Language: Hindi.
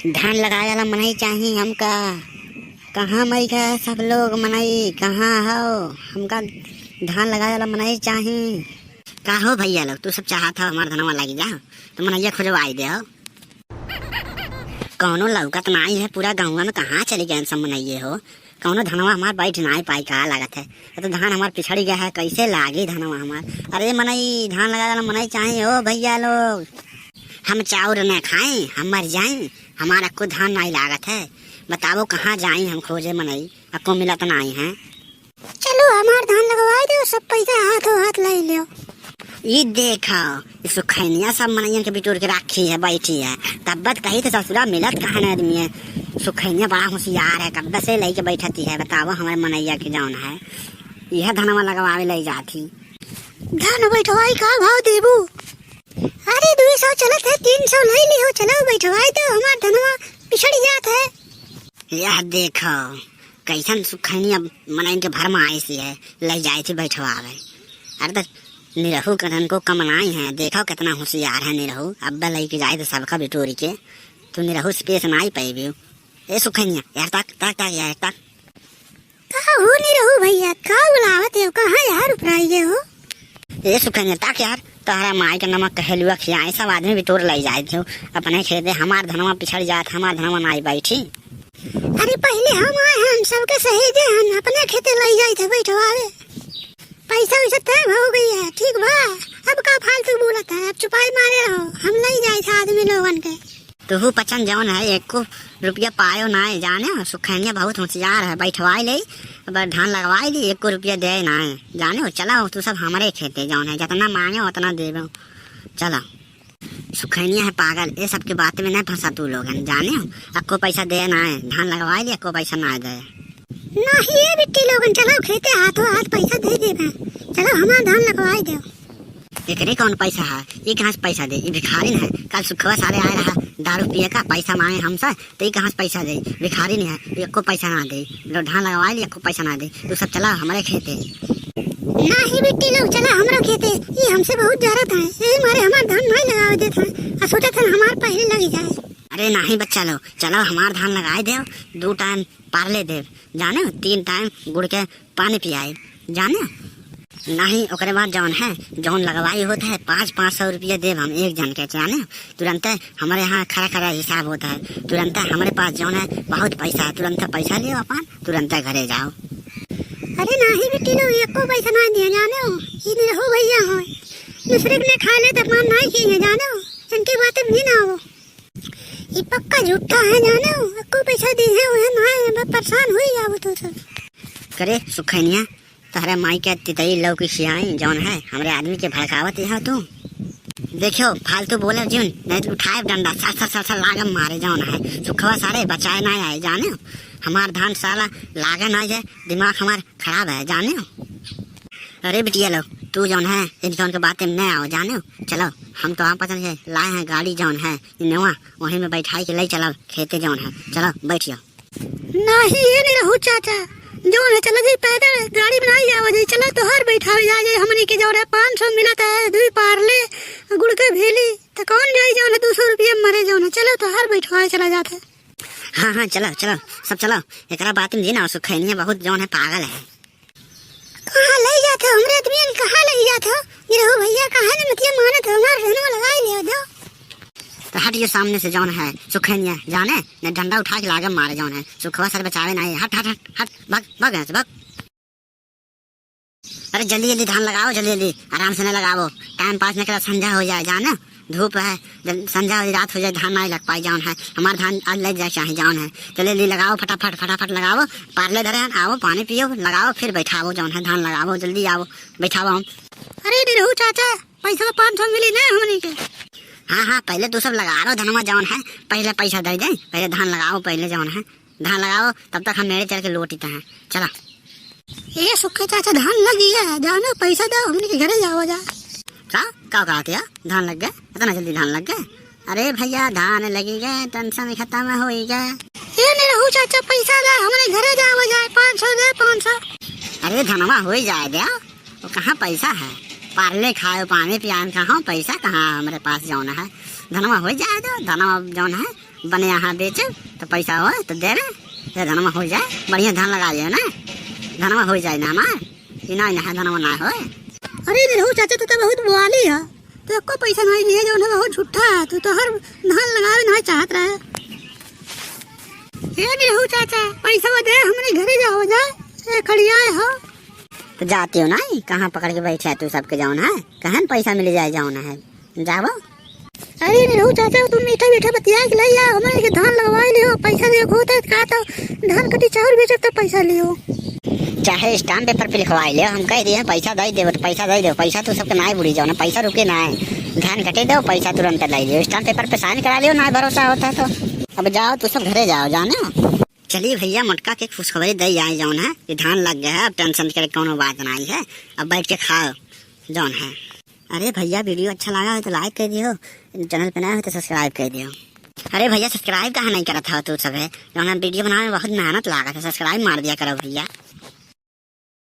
धान लगाए वाला मनई चाहिए हमका। कहाँ मई का सब लोग मनई कहाँ हो? हमका धान लगाए वाला मनई चाहिए। का हो भैया लोग, तू सब चाहत हो हमार धनवा लगी जा तो मनैया खोजवाई दे हो। कौनो लौकत नहीं है, पूरा गाँव में कहाँ चली गए सब मनइये हो। कौनो धनवा हमार बैठ नहीं पाई, कहा लागत है तो धान हमार पिछड़ गया है, कैसे लागी धनवा हमार। अरे मनई धान लगाए वाला मनई चाहिए हो भैया लोग। हम चाउर न खाएं, हम मर जाएं, हमारा को धान नहीं लागत है। बताओ कहाँ जाएं हम खोजे मनई, आपको मिलत नहीं है। चलो हमार धान लगवाई दो, सब पैसा हाथों हाथ ले लो। ये देखो सुखैनिया सब मनैया के बिटोर के रखी है, बैठी है। तब्बत कही तो ससुरा मिलत कहाँ न आदमी है। सुखैनिया बड़ा होशियार है, कब से लेके बैठती है। बताओ हमारे मनैया के जौन है यह धनवा लगवावे ले जाती। धान बैठवाई का भाव देबू? अरे 200 चलत है, 300 ले लियो। चलो बैठवाई दो, हमार धनवा पिछड़ जात है। यह देखो कैसन सुखैनिया मनैन के भर में आई सी है, ले जाए थी बैठवावे। अरे तो निरहू कथन को कमनाई है, देखो कितना होशियार है निरहू। अब्बा लेके जाए तो सबका बिटोरी के, तो निरहू स्पेस ना ही पाई। ए सुखैनिया यार तक तक तक यार तक कहाँ हो निरहू भैया? का बुलावत हो? कहाँ यार उपराइए हो? ए सुखैनिया तक यार, तोहरा माई के नमक कहलुआ खियाए, सब आदमी बिटोर ले जाए थे अपने खेते। हमार धनवा पिछड़ जात, हमार धनवा ना बैठी। अरे पहले हम आए हैं, सबके सहेजे हम अपने खेते ले जाए थे बैठवावे। पैसा वैसा तय हो गई है, ठीक बा। अब का फालतू बोलत है, अब चुपाई मारे रहो, हम ले जाए थे आदमी लोगन के। तुहू पचन जौन है, एक को रुपया पायो ना जाने। सुखैनिया बहुत होशियार है, बैठवाई ले धान लगवाई ली, 1 रुपया दे ना जाने। चलो तू सब हमारे खेते जौन है, जितना मांगे उतना देबो। चलो सुखैनिया है पागल, ये सब के बात में नहीं फंसा तू लोग जाने। आपको पैसा दे ना है, धान लगवाई ली, आपको पैसा ना दे नहीं ये बिट्टी लोगन। चलो खेते हाथों हाथ पैसा दे देबे। चलो हमारा धान लगवाई दो। एकरे कौन पैसा है? ये कहाँ से पैसा दे? ये भिखारी है। कल सुखवा सारे आए रहा दारू पिए का, पैसा मांगे हमसे तो ये कहाँ से पैसा दे? भिखारी नहीं है, एक को पैसा ना दे। धान लगवा लिया, को पैसा ना दे। तू सब चला हमारे खेते। नहीं बिट्टी लोग चला हमारे खेते, ये हमसे बहुत जरूरत है, यही मारे हमारा धान नहीं लगा देता और सोचा था हमारे पहले लगी जाए। अरे नहीं बच्चा लो, चलो हमार धान लगाए दे। 2 टाइम पार्ले दे जाने, 3 टाइम गुड़ के पानी पियाए जाने। नहीं ओकरे बाद जौन है जौन लगवाई होता है 500 रुपया देव हम एक जन के जाने। तुरंत हमारे यहाँ खरा खरा हिसाब होता है, तुरंत हमारे पास जौन है बहुत पैसा है, तुरंत पैसा लियो अपन, तुरंत घरे जाओ। अरे नहीं बेटी लोग, एक को पैसा ना दिया जाने हो, ये हो भैया हो दूसरे ने खा ले तो मान नहीं किए जाने हो, इनकी बातें भी ना हो। ये पक्का झूठा है जाने हो, को पैसा दी है वो ना, मैं परेशान हुई जाओ तो सब करे। सुखैनिया तारा माई के तितई लव की खियाई जौन है, हमारे आदमी के भड़कावत है तू। देखो फालतू बोले जीवन नहीं तो उठाए डंडा सर लागम मारे जौन है। सुखवा सारे बचाए ना आए जाने। हमार धान साला लागे ना जाए, दिमाग हमार खराब है जाने। अरे बिटिया लो तू जौन है इन जौन के बातें में आओ जाने। चलो हम तो आप पसंद है लाए हैं गाड़ी जौन है इनोवा, वहीं में बैठाई के ले चलो खेते जौन है। चलो बैठियो। नहीं ये नहीं रहू चाचा जौन है, चलो जी पैदल गाड़ी में नहीं जाओ जी। चलो तो हर बैठा जाए हमने के जौन है 500 मिलता है, 2 पार्ले गुड़ के भेली तो कौन जाए जौन है 200 रुपये मरे जौन है। चलो तो हर बैठा चला जाता है। हाँ चलो चलो सब चलो। एक बात में ना सुखैनिया बहुत जौन है पागल है। कहाँ ले जाते हो हमरे आदमी, कहाँ ले जाते हो? ये रहो भैया कहाँ ने मतलब मानत हो, हमारे धनवा लगा लियो दो। तो हट ये सामने से जौन है सुखैनिया जाने न डंडा उठा के लागे मारे जौन है। सुखवा सर बचावे नहीं, हट हट हट हट भग भग यहाँ से भग। अरे जल्दी जल्दी धान लगाओ, जल्दी जल्दी आराम से न लगाओ, टाइम पास न करा, संझा हो जाए जाने। धूप है, संझा हो रात हो जाए धान नहीं लग पाए जौन है। हमारा धान आज लग जाए चाहे जौन है। जल्दी जल्दी लगाओ, फटाफट फटाफट लगाओ, पार्ले धरे आओ, पानी पियो, लगाओ, फिर बैठाओ जौन है धान लगाओ, जल्दी आओ बैठाओ हम। अरे निरहू चाचा पैसा 500 मिली ना हमने के। हाँ पहले तू सब लगा लो धनवा जौन है, पहले पैसा दे दे, पहले धान लगाओ, पहले जौन है धान लगाओ, तब तक हम मेरे चल के लौटते हैं। चला ये सुखे चाचा धान लग गया जानो, पैसा दो हमने के घरे जाओ जा। क्या क्या धान लग गए, इतना जल्दी धान लग गए? अरे भैया धान लगी गए, टेंशन खत्म हो गए। ये नहीं रहू चाचा पैसा दे हमने घरे जाओ जाए, 500 दे 500। अरे धनवा हो जाए दे, वो कहाँ पैसा है? पार्ले खाए पानी पियान कहाँ पैसा, कहाँ हमारे पास जौन है धनवा हो जाए दो। धनवा जौन है बने यहाँ बेच तो पैसा हो तो दे रहे धनमा हो जाए, बढ़िया धान लगा लियो ना, धनमा हो जाए ना हमार, कि ना धनमा ना हो। अरे निरहू चाचा तो बहुत बुआली है, तो को पैसा नहीं दिए जो बहुत झूठा है, तू तो हर धान लगावे नहीं चाहत रहे। ये निरहू चाचा पैसा दे, हमारे घरे जाओ जाए खड़िया हो तो जाती हो ना, कहाँ पकड़ के बैठे है तू सबके जाओ है, कहन पैसा मिल जाए जाओ है जाओ। अरे निरहू चाचा तुम मीठा मीठा बतिया के लैया हमारे के धान लगवा लियो, पैसा दियो होता का तो धान कटी चावल बेचो तो पैसा लियो, चाहे स्टाम्प पेपर पे लिखवा लियो, हम कह दिए पैसा दे दे, पैसा दे दो, पैसा तो सबके ना बुढ़ी जाओ ना, पैसा रुके ना धान कटे दो, पैसा तुरंत लाई लियो, स्टाम्प पेपर पे साइन करा लियो, ना भरोसा होता तो अब जाओ तू सब घरे जाओ जाने। चलिए भैया मटका के खुशखबरी दे आए जौन है, ये धान लग गया है, अब टेंशन करे कोनो बात नहीं है, अब बैठ के खाओ जौन है। अरे भैया वीडियो अच्छा लगा हो तो लाइक कर दियो, चैनल पे नया हो तो सब्सक्राइब कर दियो। अरे भैया सब्सक्राइब कहाँ नहीं करा था तू सब है, जौन वीडियो बनाने में बहुत मेहनत लगा था, सब्सक्राइब मार दिया करो भैया।